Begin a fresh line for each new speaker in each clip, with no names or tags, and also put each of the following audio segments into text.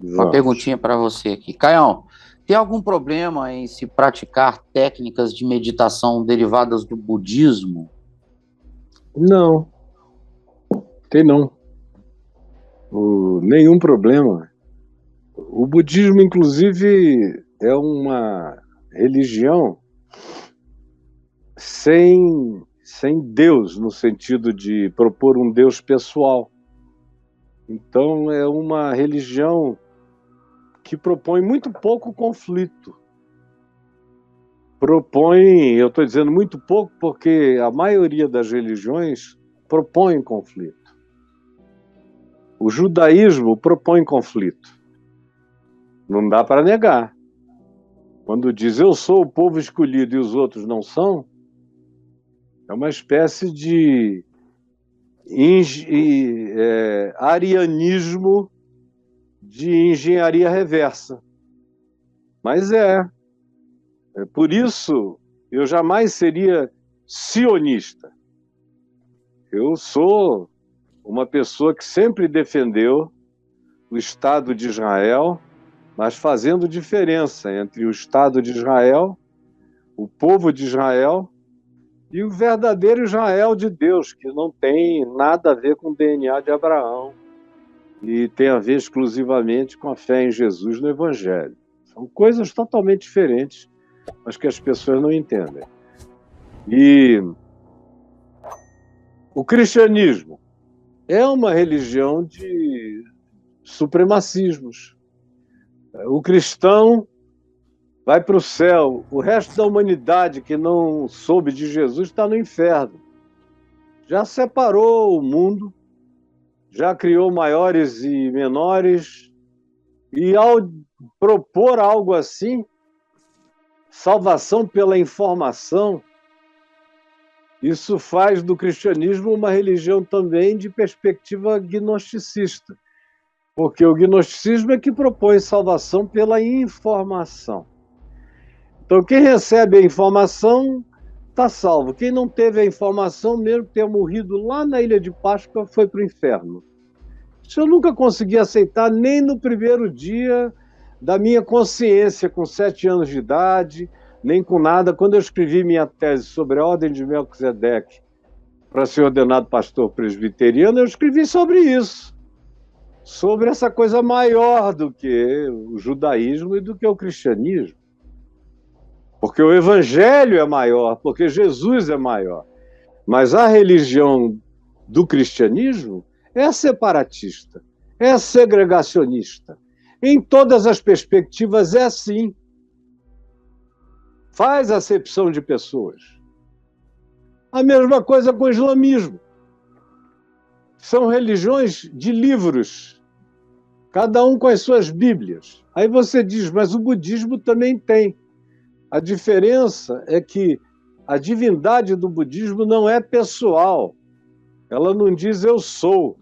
Uma
Vamos.
perguntinha para você aqui. Caião, tem algum problema em se praticar técnicas de meditação derivadas do budismo?
Não, tem não. Nenhum problema. O budismo, inclusive, é uma religião sem Deus, no sentido de propor um Deus pessoal. Então, é uma religião que propõe muito pouco conflito. Eu estou dizendo muito pouco porque a maioria das religiões propõe conflito. O judaísmo propõe conflito. Não dá para negar. Quando diz eu sou o povo escolhido e os outros não são, é uma espécie de arianismo de engenharia reversa. Mas por isso eu jamais seria sionista. Eu sou uma pessoa que sempre defendeu o Estado de Israel, mas fazendo diferença entre o Estado de Israel, o povo de Israel e o verdadeiro Israel de Deus, que não tem nada a ver com o DNA de Abraão e tem a ver exclusivamente com a fé em Jesus no Evangelho. São coisas totalmente diferentes, mas que as pessoas não entendem. E o cristianismo é uma religião de supremacismos. O cristão vai para o céu, o resto da humanidade que não soube de Jesus está no inferno. Já separou o mundo, já criou maiores e menores, e ao propor algo assim, salvação pela informação, isso faz do cristianismo uma religião também de perspectiva gnosticista, porque o gnosticismo é que propõe salvação pela informação. Então, quem recebe a informação está salvo. Quem não teve a informação, mesmo que tenha morrido lá na Ilha de Páscoa, foi para o inferno. Isso eu nunca consegui aceitar nem no primeiro dia da minha consciência, com 7 anos de idade, nem com nada. Quando eu escrevi minha tese sobre a Ordem de Melquisedeque para ser ordenado pastor presbiteriano, eu escrevi sobre isso, sobre essa coisa maior do que o judaísmo e do que o cristianismo. Porque o evangelho é maior, porque Jesus é maior. Mas a religião do cristianismo é separatista, é segregacionista. Em todas as perspectivas é assim. Faz acepção de pessoas. A mesma coisa com o islamismo. São religiões de livros, cada um com as suas bíblias. Aí você diz, mas o budismo também tem. A diferença é que a divindade do budismo não é pessoal. Ela não diz eu sou.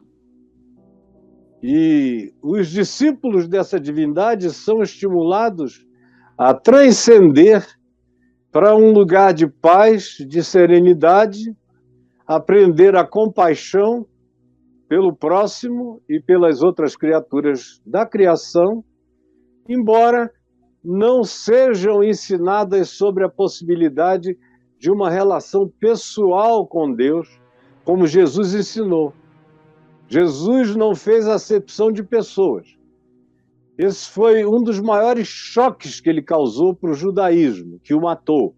E os discípulos dessa divindade são estimulados a transcender para um lugar de paz, de serenidade, aprender a compaixão pelo próximo e pelas outras criaturas da criação, embora não sejam ensinadas sobre a possibilidade de uma relação pessoal com Deus, como Jesus ensinou. Jesus não fez acepção de pessoas. Esse foi um dos maiores choques que ele causou para o judaísmo, que o matou.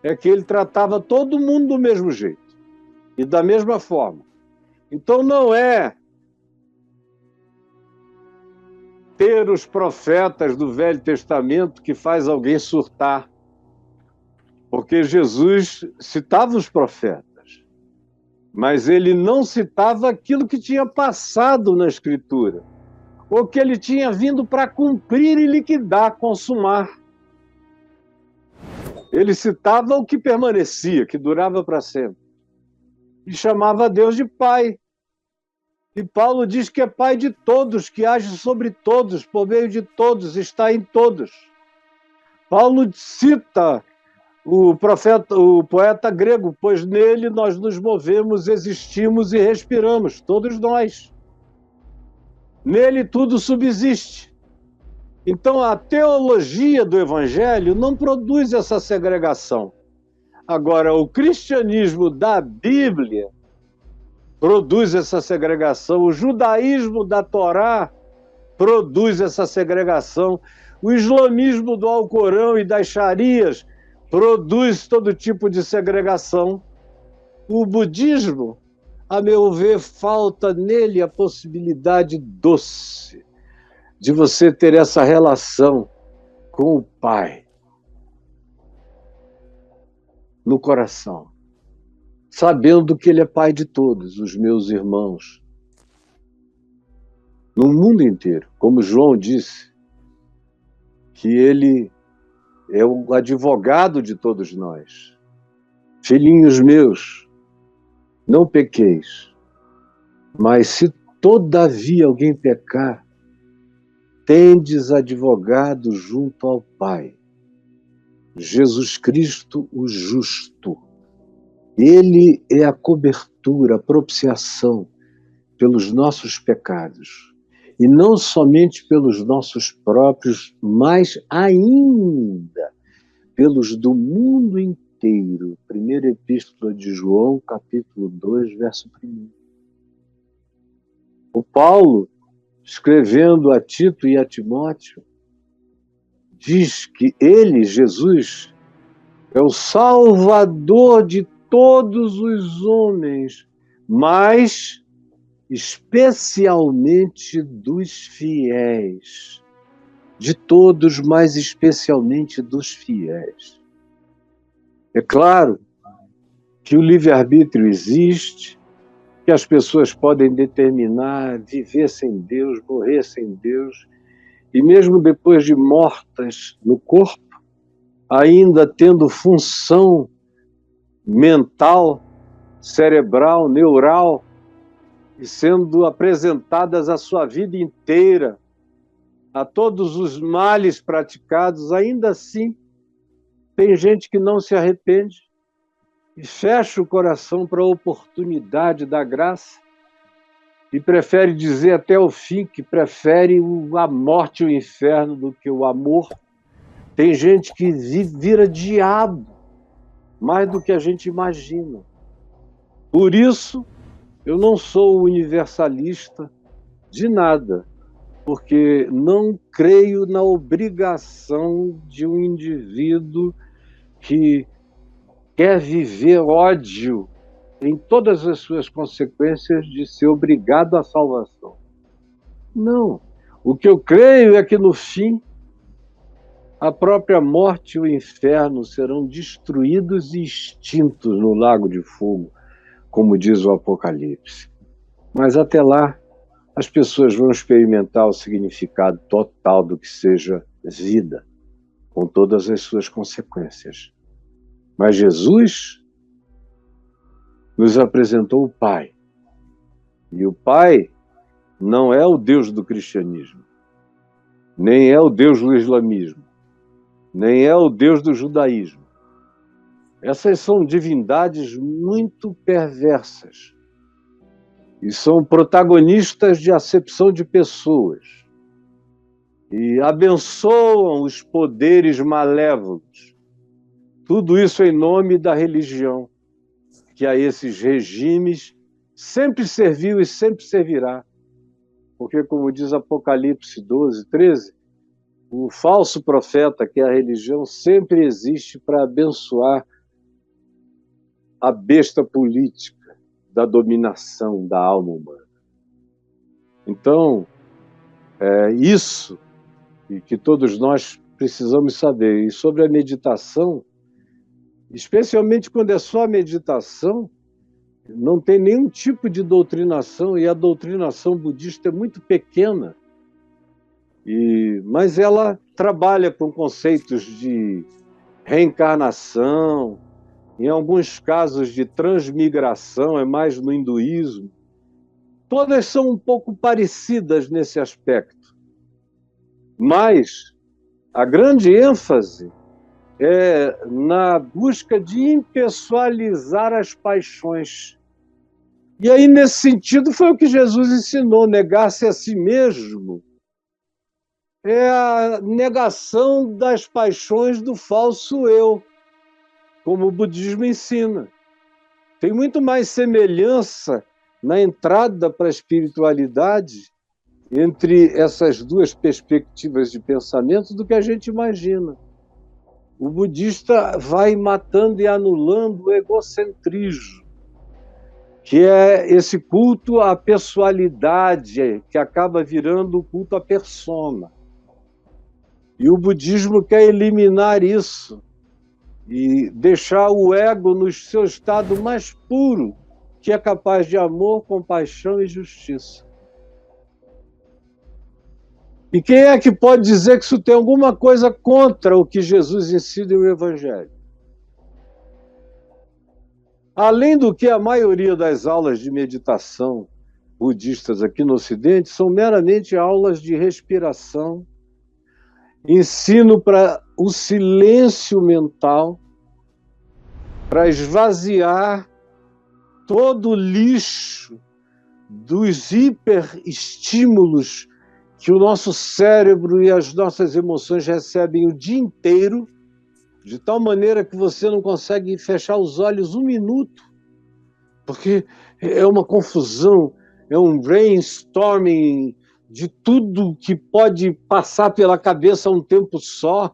É que ele tratava todo mundo do mesmo jeito e da mesma forma. Então não é ter os profetas do Velho Testamento que faz alguém surtar, porque Jesus citava os profetas, mas ele não citava aquilo que tinha passado na Escritura, ou que ele tinha vindo para cumprir e liquidar, consumar. Ele citava o que permanecia, que durava para sempre, e chamava Deus de Pai. E Paulo diz que é Pai de todos, que age sobre todos, por meio de todos, está em todos. Paulo cita o poeta grego, pois nele nós nos movemos, existimos e respiramos, todos nós. Nele tudo subsiste. Então, a teologia do Evangelho não produz essa segregação. Agora, o cristianismo da Bíblia produz essa segregação, o judaísmo da Torá produz essa segregação, o islamismo do Alcorão e das Sharias produz todo tipo de segregação. O budismo, a meu ver, falta nele a possibilidade doce de você ter essa relação com o Pai no coração, sabendo que Ele é Pai de todos, os meus irmãos, no mundo inteiro. Como João disse, que Ele é o advogado de todos nós. Filhinhos meus, não pequeis, mas se todavia alguém pecar, tendes advogado junto ao Pai, Jesus Cristo, o justo. Ele é a cobertura, a propiciação pelos nossos pecados. E não somente pelos nossos próprios, mas ainda pelos do mundo inteiro. Primeira Epístola de João, capítulo 2, verso 1. O Paulo, escrevendo a Tito e a Timóteo, diz que ele, Jesus, é o Salvador de todos os homens, mas especialmente dos fiéis. De todos, mas especialmente dos fiéis. É claro que o livre-arbítrio existe, que as pessoas podem determinar viver sem Deus, morrer sem Deus, e mesmo depois de mortas no corpo, ainda tendo função mental, cerebral, neural, e sendo apresentadas a sua vida inteira a todos os males praticados, ainda assim, tem gente que não se arrepende e fecha o coração para a oportunidade da graça e prefere dizer até o fim que prefere a morte e o inferno do que o amor. Tem gente que vira diabo mais do que a gente imagina. Por isso, eu não sou universalista de nada, porque não creio na obrigação de um indivíduo que quer viver ódio em todas as suas consequências de ser obrigado à salvação. Não. O que eu creio é que, no fim, a própria morte e o inferno serão destruídos e extintos no lago de fogo, como diz o Apocalipse. Mas até lá, as pessoas vão experimentar o significado total do que seja vida, com todas as suas consequências. Mas Jesus nos apresentou o Pai. E o Pai não é o Deus do cristianismo, nem é o Deus do islamismo, nem é o Deus do judaísmo. Essas são divindades muito perversas e são protagonistas de acepção de pessoas e abençoam os poderes malévolos. Tudo isso em nome da religião, que a esses regimes sempre serviu e sempre servirá. Porque, como diz Apocalipse 12, 13, o falso profeta, que é a religião, sempre existe para abençoar a besta política da dominação da alma humana. Então, é isso que todos nós precisamos saber. E sobre a meditação, especialmente quando é só a meditação, não tem nenhum tipo de doutrinação, e a doutrinação budista é muito pequena, mas ela trabalha com conceitos de reencarnação, em alguns casos de transmigração, é mais no hinduísmo. Todas são um pouco parecidas nesse aspecto, mas a grande ênfase é na busca de impessoalizar as paixões. E aí, nesse sentido, foi o que Jesus ensinou: negar-se a si mesmo é a negação das paixões do falso eu, como o budismo ensina. Tem muito mais semelhança na entrada para a espiritualidade entre essas duas perspectivas de pensamento do que a gente imagina. O budista vai matando e anulando o egocentrismo, que é esse culto à pessoalidade, que acaba virando o culto à persona. E o budismo quer eliminar isso e deixar o ego no seu estado mais puro, que é capaz de amor, compaixão e justiça. E quem é que pode dizer que isso tem alguma coisa contra o que Jesus ensina no Evangelho? Além do que a maioria das aulas de meditação budistas aqui no Ocidente são meramente aulas de respiração, ensino para o silêncio mental, para esvaziar todo o lixo dos hiperestímulos que o nosso cérebro e as nossas emoções recebem o dia inteiro, de tal maneira que você não consegue fechar os olhos um minuto, porque é uma confusão, é um brainstorming de tudo que pode passar pela cabeça a um tempo só.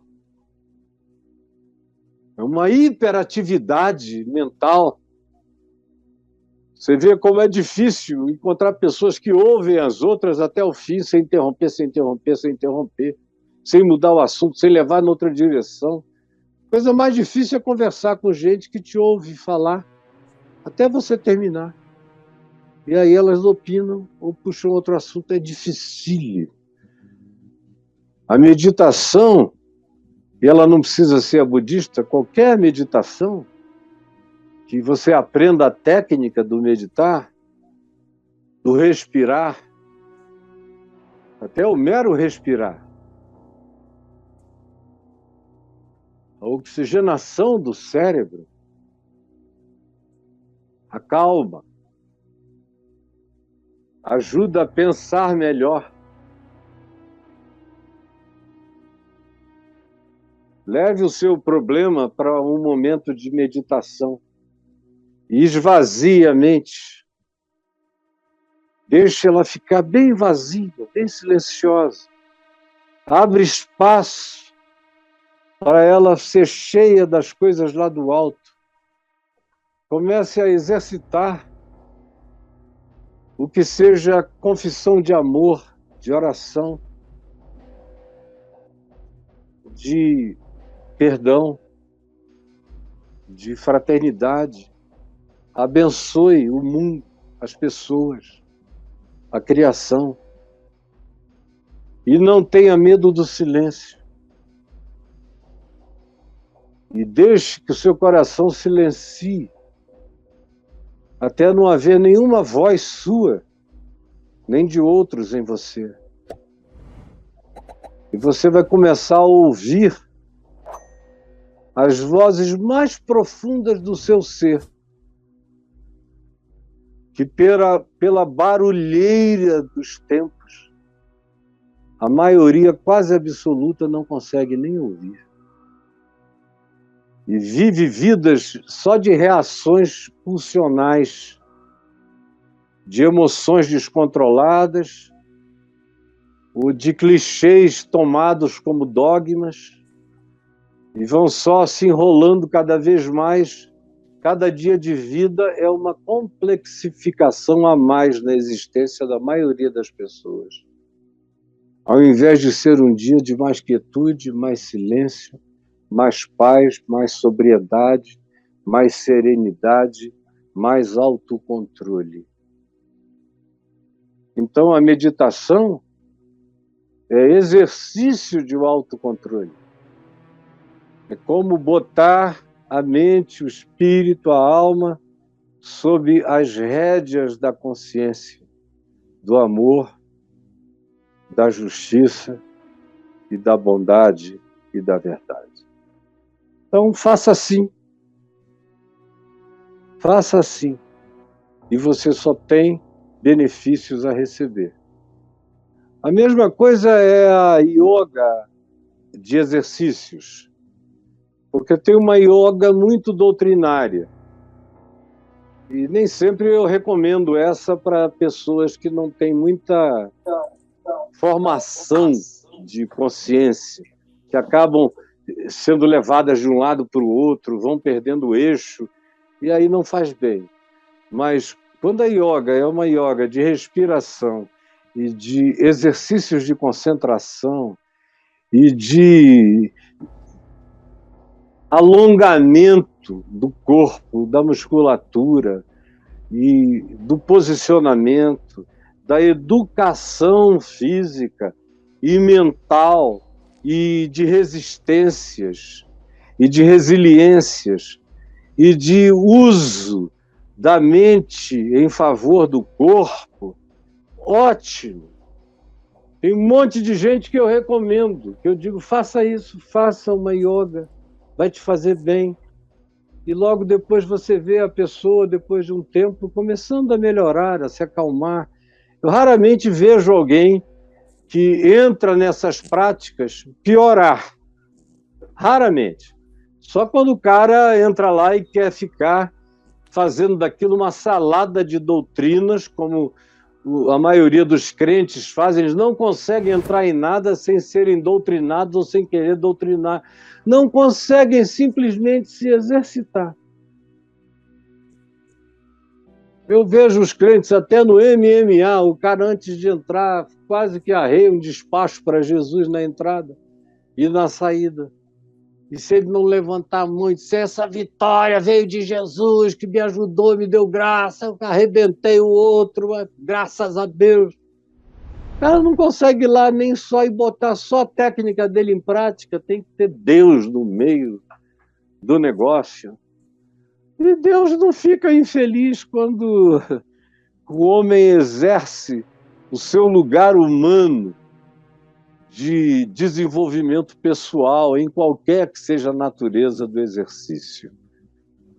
É uma hiperatividade mental. Você vê como é difícil encontrar pessoas que ouvem as outras até o fim, sem interromper, sem interromper, sem interromper, sem mudar o assunto, sem levar em outra direção. A coisa mais difícil é conversar com gente que te ouve falar até você terminar. E aí elas opinam ou puxam outro assunto. É dificílimo. A meditação, e ela não precisa ser a budista, qualquer meditação, que você aprenda a técnica do meditar, do respirar, até o mero respirar. A oxigenação do cérebro, a calma, ajuda a pensar melhor. Leve o seu problema para um momento de meditação e esvazie a mente. Deixe ela ficar bem vazia, bem silenciosa. Abre espaço para ela ser cheia das coisas lá do alto. Comece a exercitar o que seja confissão de amor, de oração, de perdão, de fraternidade. Abençoe o mundo, as pessoas, a criação. E não tenha medo do silêncio. E deixe que o seu coração silencie, até não haver nenhuma voz sua, nem de outros em você. E você vai começar a ouvir as vozes mais profundas do seu ser, que pela barulheira dos tempos, a maioria quase absoluta não consegue nem ouvir. E vive vidas só de reações pulsionais, de emoções descontroladas, ou de clichês tomados como dogmas, e vão só se enrolando cada vez mais. Cada dia de vida é uma complexificação a mais na existência da maioria das pessoas. Ao invés de ser um dia de mais quietude, mais silêncio, mais paz, mais sobriedade, mais serenidade, mais autocontrole. Então, a meditação é exercício de autocontrole. É como botar a mente, o espírito, a alma sob as rédeas da consciência, do amor, da justiça e da bondade e da verdade. Então, faça assim. Faça assim. E você só tem benefícios a receber. A mesma coisa é a yoga de exercícios, porque tem uma yoga muito doutrinária. E nem sempre eu recomendo essa para pessoas que não têm muita formação de consciência, que acabam sendo levadas de um lado para o outro, vão perdendo o eixo, e aí não faz bem. Mas quando a yoga é uma yoga de respiração e de exercícios de concentração e de alongamento do corpo, da musculatura e do posicionamento, da educação física e mental e de resistências e de resiliências e de uso da mente em favor do corpo, ótimo. Tem um monte de gente que eu recomendo, que eu digo, faça isso, faça uma yoga, vai te fazer bem. E logo depois você vê a pessoa, depois de um tempo, começando a melhorar, a se acalmar. Eu raramente vejo alguém que entra nessas práticas piorar. Raramente. Só quando o cara entra lá e quer ficar fazendo daquilo uma salada de doutrinas, como a maioria dos crentes fazem, eles não conseguem entrar em nada sem serem doutrinados ou sem querer doutrinar. Não conseguem simplesmente se exercitar. Eu vejo os crentes até no MMA, o cara antes de entrar quase que arreia um despacho para Jesus na entrada e na saída. E se ele não levantar muito, se essa vitória veio de Jesus, que me ajudou, me deu graça, eu arrebentei o outro, graças a Deus. O cara não consegue ir lá nem só e botar só a técnica dele em prática, tem que ter Deus no meio do negócio. E Deus não fica infeliz quando o homem exerce o seu lugar humano de desenvolvimento pessoal, em qualquer que seja a natureza do exercício.